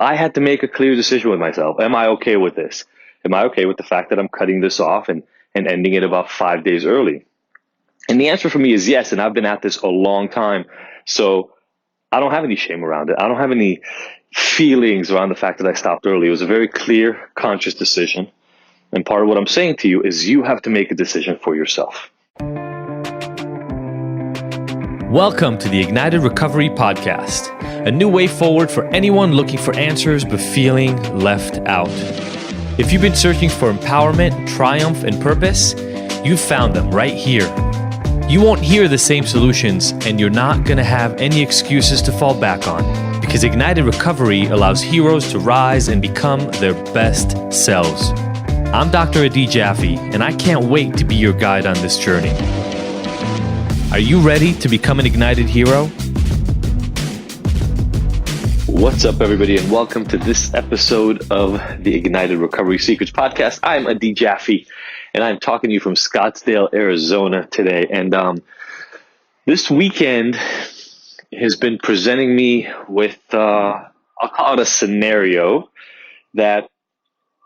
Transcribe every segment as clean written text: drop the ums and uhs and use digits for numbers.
I had to make a clear decision with myself. Am I okay with this? Am I okay with the fact that I'm cutting this off and ending it about 5 days early? And the answer for me is yes. And I've been at this a long time. So I don't have any shame around it. I don't have any feelings around the fact that I stopped early. It was a very clear, conscious decision. And part of what I'm saying to you is you have to make a decision for yourself. Welcome to the Ignited Recovery Podcast, a new way forward for anyone looking for answers but feeling left out. If you've been searching for empowerment, triumph, and purpose, you've found them right here. You won't hear the same solutions, and you're not going to have any excuses to fall back on, because Ignited Recovery allows heroes to rise and become their best selves. I'm Dr. Adi Jaffe, and I can't wait to be your guide on this journey. Are you ready to become an ignited hero? What's up, everybody, and welcome to this episode of the Ignited Recovery Secrets Podcast. I'm Adi Jaffe, and I'm talking to you from Scottsdale, Arizona today. And this weekend has been presenting me with, I'll call it a scenario that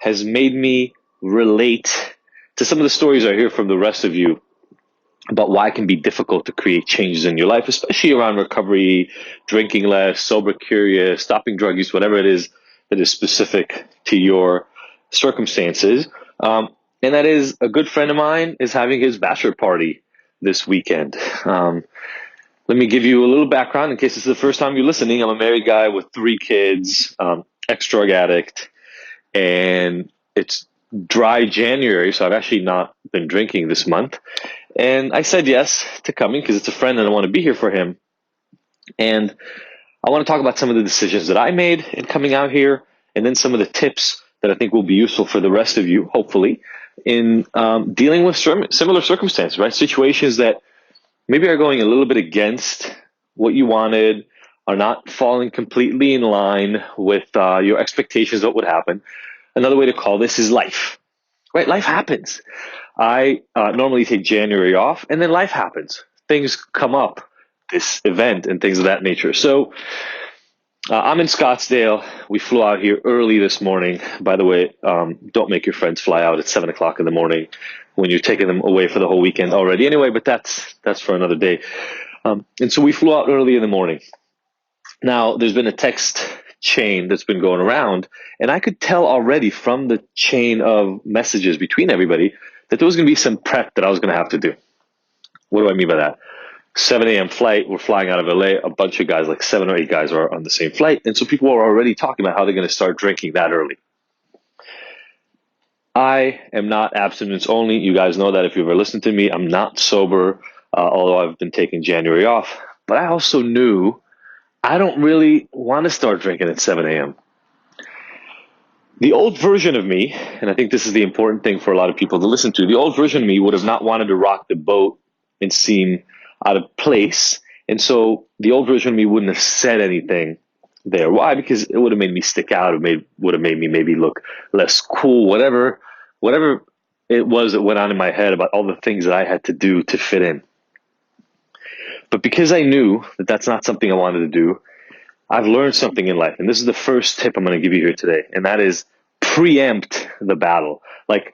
has made me relate to some of the stories I hear from the rest of you about why it can be difficult to create changes in your life, especially around recovery, drinking less, sober curious, stopping drug use, whatever it is that is specific to your circumstances. And that is, a good friend of mine is having his bachelor party this weekend. Let me give you a little background in case this is the first time you're listening. I'm a married guy with 3 kids, ex-drug addict, and it's dry January, so I've actually not been drinking this month. And I said yes to coming because it's a friend and I want to be here for him. And I want to talk about some of the decisions that I made in coming out here, and then some of the tips that I think will be useful for the rest of you, hopefully, in dealing with similar circumstances, right? Situations that maybe are going a little bit against what you wanted, are not falling completely in line with your expectations of what would happen. Another way to call this is life, right? Life happens. I normally take January off, and then life happens. Things come up, this event and things of that nature. So I'm in Scottsdale. We flew out here early this morning. By the way, don't make your friends fly out at 7 o'clock in the morning when you're taking them away for the whole weekend already. Anyway, but that's for another day. And so we flew out early in the morning. Now, there's been a text chain that's been going around, and I could tell already from the chain of messages between everybody that there was going to be some prep that I was going to have to do. What do I mean by that? 7 a.m. flight, we're flying out of LA, a bunch of guys, like 7 or 8 guys are on the same flight, and so people are already talking about how they're going to start drinking that early. I am not abstinence only. You guys know that if you've ever listened to me. I'm not sober, although I've been taking January off. But I also knew I don't really want to start drinking at 7 a.m. The old version of me, and I think this is the important thing for a lot of people to listen to, the old version of me would have not wanted to rock the boat and seem out of place. And so the old version of me wouldn't have said anything there. Why? Because it would have made me stick out. It would have made me maybe look less cool, whatever it was that went on in my head about all the things that I had to do to fit in. But because I knew that that's not something I wanted to do, I've learned something in life. And this is the first tip I'm going to give you here today. And that is preempt the battle. Like,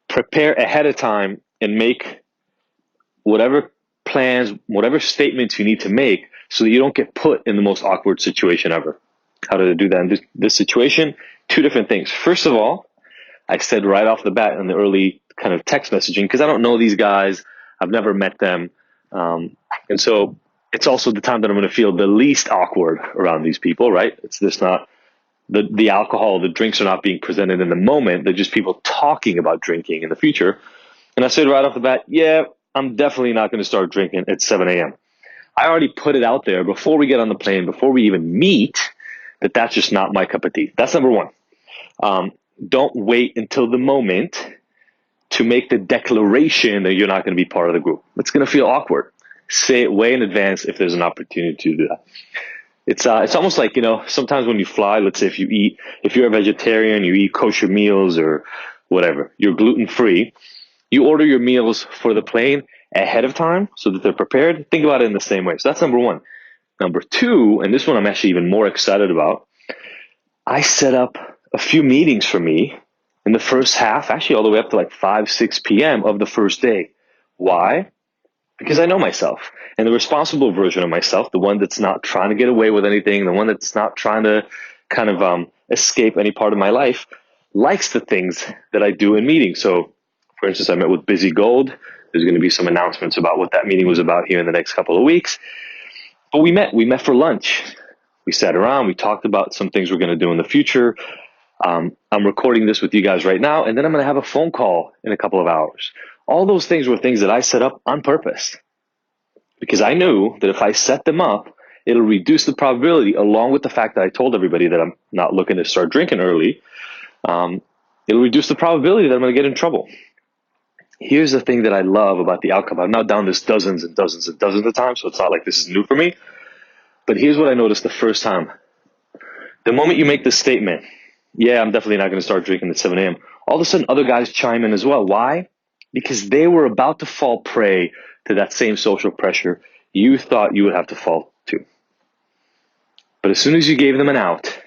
prepare ahead of time and make whatever plans, whatever statements you need to make so that you don't get put in the most awkward situation ever. How did I do that in this situation? 2 different things. First of all, I said right off the bat in the early kind of text messaging, because I don't know these guys, I've never met them. And so it's also the time that I'm going to feel the least awkward around these people, right? It's just not the alcohol, the drinks are not being presented in the moment. They're just people talking about drinking in the future. And I said right off the bat, yeah, I'm definitely not going to start drinking at 7 a.m. I already put it out there before we get on the plane, before we even meet, that that's just not my cup of tea. That's number one. Don't wait until the moment to make the declaration that you're not going to be part of the group. It's going to feel awkward. Say it way in advance if there's an opportunity to do that. It's almost like, sometimes when you fly, let's say if you're a vegetarian, you eat kosher meals or whatever, you're gluten-free, you order your meals for the plane ahead of time so that they're prepared. Think about it in the same way. So that's number one. Number 2, and this one I'm actually even more excited about, I set up a few meetings for me in the first half, actually all the way up to like 5, 6 p.m. of the first day. Why? Because I know myself. And the responsible version of myself, the one that's not trying to get away with anything, the one that's not trying to kind of escape any part of my life, likes the things that I do in meetings. So, for instance, I met with Busy Gold. There's going to be some announcements about what that meeting was about here in the next couple of weeks. But we met for lunch. We sat around, we talked about some things we're going to do in the future. I'm recording this with you guys right now, and then I'm going to have a phone call in a couple of hours. All those things were things that I set up on purpose because I knew that if I set them up, it'll reduce the probability, along with the fact that I told everybody that I'm not looking to start drinking early. It'll reduce the probability that I'm going to get in trouble. Here's the thing that I love about the outcome. I've now done this dozens and dozens and dozens of times, so it's not like this is new for me. But here's what I noticed the first time. The moment you make this statement, yeah, I'm definitely not going to start drinking at 7 a.m., all of a sudden other guys chime in as well. Why? Because they were about to fall prey to that same social pressure you thought you would have to fall to. But as soon as you gave them an out,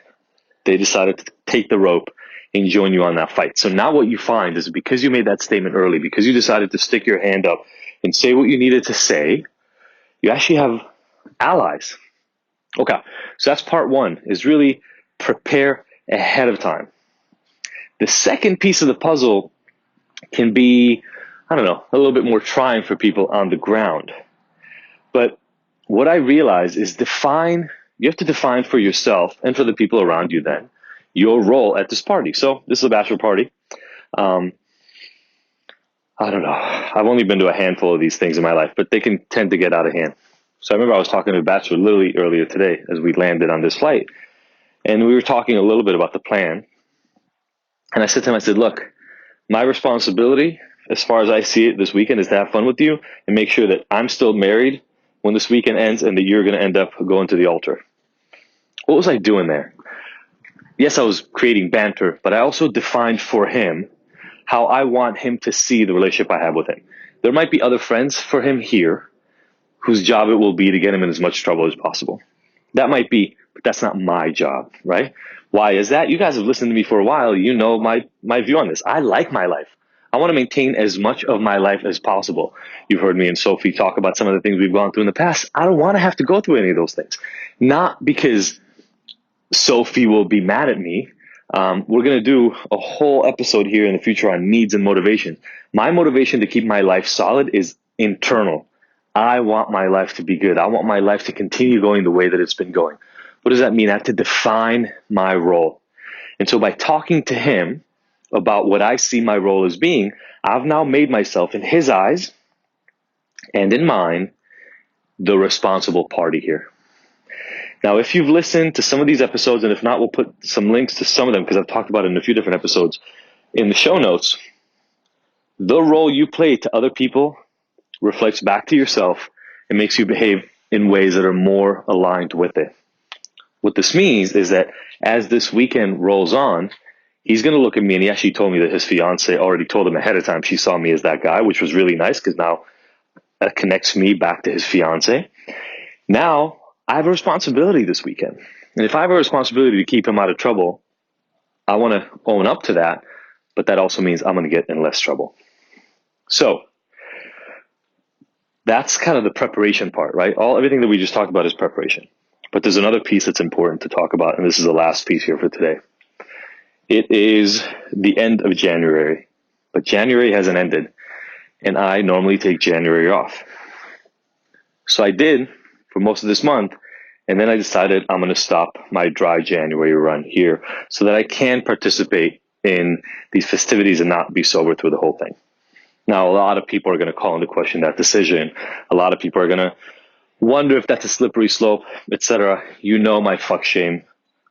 they decided to take the rope and join you on that fight. So now what you find is because you made that statement early, because you decided to stick your hand up and say what you needed to say, you actually have allies. Okay, so that's part one, is really prepare ahead of time. The second piece of the puzzle can be, a little bit more trying for people on the ground. But what I realize is you have to define for yourself and for the people around you then, your role at this party. So this is a bachelor party. I don't know. I've only been to a handful of these things in my life, but they can tend to get out of hand. So I remember I was talking to a bachelor literally earlier today as we landed on this flight. And we were talking a little bit about the plan. And I said to him, look, my responsibility, as far as I see it this weekend, is to have fun with you and make sure that I'm still married when this weekend ends and that you're going to end up going to the altar. What was I doing there? Yes, I was creating banter, but I also defined for him how I want him to see the relationship I have with him. There might be other friends for him here whose job it will be to get him in as much trouble as possible. That might be, but that's not my job, right? Why is that? You guys have listened to me for a while. You know my view on this. I like my life. I want to maintain as much of my life as possible. You've heard me and Sophie talk about some of the things we've gone through in the past. I don't want to have to go through any of those things. Not because Sophie will be mad at me. We're going to do a whole episode here in the future on needs and motivation. My motivation to keep my life solid is internal. I want my life to be good. I want my life to continue going the way that it's been going. What does that mean? I have to define my role. And so by talking to him about what I see my role as being, I've now made myself, in his eyes and in mine, the responsible party here. Now, if you've listened to some of these episodes, and if not, we'll put some links to some of them because I've talked about it in a few different episodes in the show notes. The role you play to other people reflects back to yourself and makes you behave in ways that are more aligned with it. What this means is that as this weekend rolls on, he's going to look at me, and he actually told me that his fiance already told him ahead of time she saw me as that guy, which was really nice because now that connects me back to his fiance. Now I have a responsibility this weekend. And if I have a responsibility to keep him out of trouble, I want to own up to that, but that also means I'm going to get in less trouble. So that's kind of the preparation part, right? Everything that we just talked about is preparation. But there's another piece that's important to talk about, and this is the last piece here for today. It is the end of January, but January hasn't ended, and I normally take January off. So I did for most of this month, and then I decided I'm going to stop my dry January run here so that I can participate in these festivities and not be sober through the whole thing. Now, a lot of people are going to call into question that decision. A lot of people are going to wonder if that's a slippery slope, etc. You know my fuck shame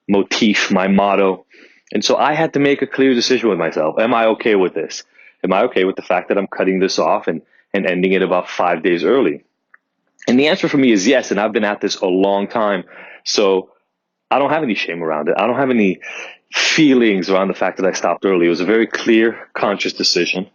motif, my motto. And so I had to make a clear decision with myself. Am I okay with this? Am I okay with the fact that I'm cutting this off and ending it about 5 days early? And the answer for me is yes, and I've been at this a long time. So I don't have any shame around it. I don't have any feelings around the fact that I stopped early. It was a very clear, conscious decision.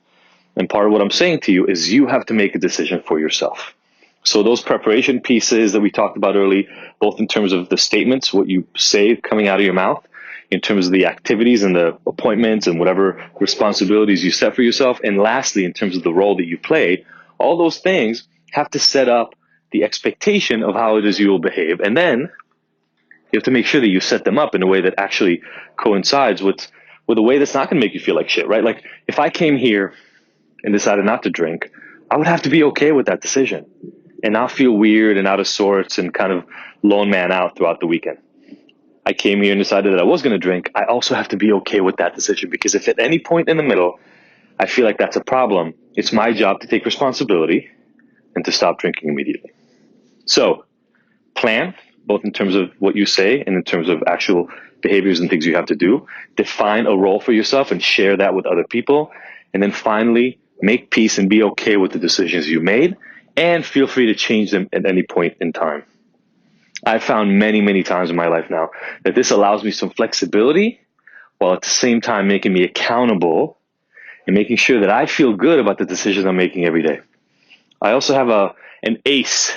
And part of what I'm saying to you is you have to make a decision for yourself. So those preparation pieces that we talked about early, both in terms of the statements, what you say coming out of your mouth, in terms of the activities and the appointments and whatever responsibilities you set for yourself. And lastly, in terms of the role that you play, all those things have to set up the expectation of how it is you will behave. And then you have to make sure that you set them up in a way that actually coincides with a way that's not going to make you feel like shit, right? Like if I came here and decided not to drink, I would have to be okay with that decision and not feel weird and out of sorts and kind of lone man out throughout the weekend. I came here and decided that I was going to drink. I also have to be okay with that decision, because if at any point in the middle I feel like that's a problem, it's my job to take responsibility and to stop drinking immediately. So plan, both in terms of what you say and in terms of actual behaviors and things you have to do. Define a role for yourself and share that with other people. And then finally, make peace and be okay with the decisions you made, and feel free to change them at any point in time. I've found many, many times in my life now that this allows me some flexibility while at the same time making me accountable and making sure that I feel good about the decisions I'm making every day. I also have an ace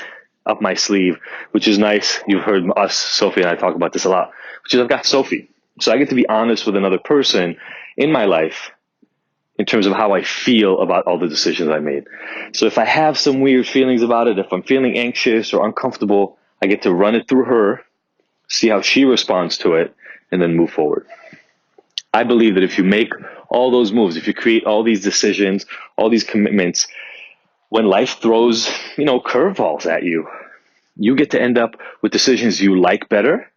up my sleeve, which is nice. You've heard us, Sophie and I, talk about this a lot, which is I've got Sophie. So I get to be honest with another person in my life in terms of how I feel about all the decisions I made. So if I have some weird feelings about it, if I'm feeling anxious or uncomfortable, I get to run it through her, see how she responds to it, and then move forward. I believe that if you make all those moves, if you create all these decisions, all these commitments, when life throws, curveballs at you, you get to end up with decisions you like better.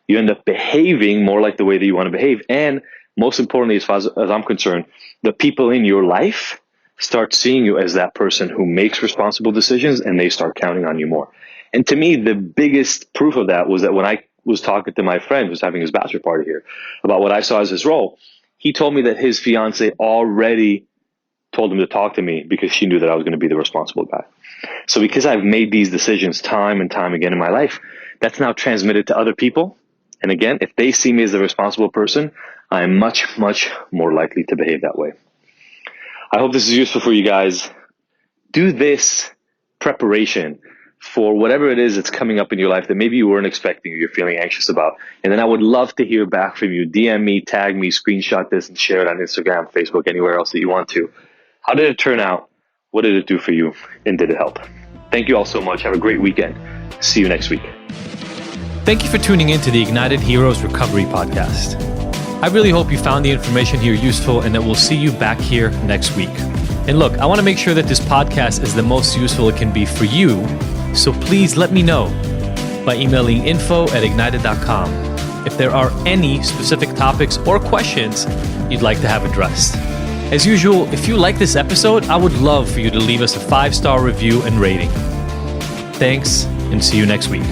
You end up behaving more like the way that you want to behave. And most importantly, as far as I'm concerned, the people in your life start seeing you as that person who makes responsible decisions, and they start counting on you more. And to me, the biggest proof of that was that when I was talking to my friend who's having his bachelor party here about what I saw as his role, he told me that his fiance already told him to talk to me because she knew that I was going to be the responsible guy. So because I've made these decisions time and time again in my life, that's now transmitted to other people. And again, if they see me as the responsible person, I am much, much more likely to behave that way. I hope this is useful for you guys. Do this preparation for whatever it is that's coming up in your life that maybe you weren't expecting or you're feeling anxious about. And then I would love to hear back from you. DM me, tag me, screenshot this, and share it on Instagram, Facebook, anywhere else that you want to. How did it turn out? What did it do for you? And did it help? Thank you all so much. Have a great weekend. See you next week. Thank you for tuning in to the Ignited Heroes Recovery Podcast. I really hope you found the information here useful, and that we'll see you back here next week. And look, I want to make sure that this podcast is the most useful it can be for you, so please let me know by emailing info@ignited.com if there are any specific topics or questions you'd like to have addressed. As usual, if you like this episode, I would love for you to leave us a 5-star review and rating. Thanks, and see you next week.